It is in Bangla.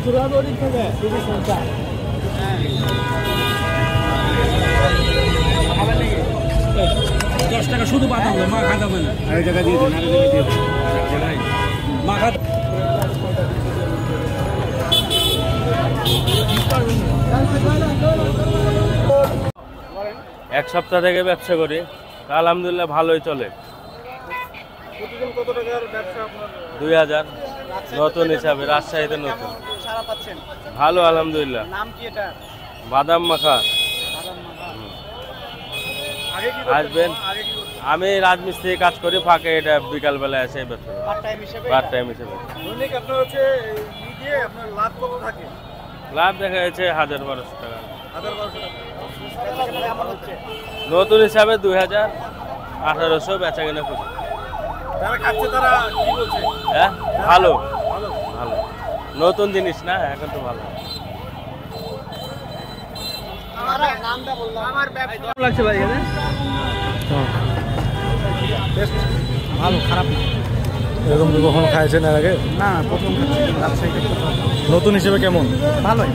10 টাকা শুধু বাদাম মা খাওয়া যাবে না। আরেক জায়গা দিয়ে দেন, আরেক জায়গা দিয়ে দেন। মা খা এক সপ্তাহ থেকে ব্যবসা করি, আলহামদুলিল্লাহ ভালোই চলে। প্রতিদিন কত টাকার ব্যবসা আপনার? 2000 নতুন হিসাবে, রাজশাহীতে নতুন। সারা পাচ্ছেন? ভালো আলহামদুলিল্লাহ। নাম কি এটা? বাদাম মাখা। আগে কি আসবেন। আগে কি করতেন? আমি রাজমিস্ত্রি কাজ করি, ফাঁকে এটা বিকাল বেলায় আসে ব্যবসা পার্ট টাইম হিসেবে? পার্ট টাইম হিসেবে। দৈনিক আপনার হচ্ছে ই দিয়ে আপনার লাভ কত থাকে? লাভ দেখা যাচ্ছে 1000-1200 টাকা। 1000-1200 টাকা। বেচাকেনা কেমন হচ্ছে? নতুন হিসাবে 2000, 1800 বেচা কিনা করি। যারা খাচ্ছে তারা কি বলছে? হ্যাঁ ভালো ভালো। ভালো, নতুন জিনিস না, এখন তো ভালো আমার নামটা বললাম। আমার ব্যবসা লাগছে ভাই এখানে? ভালো, খারাপ না। এরকম কি কখনো খাইছেন এর আগে? না, প্রথম খাচ্ছি রাজশাহীতে। নতুন হিসেবে কেমন? ভালোই।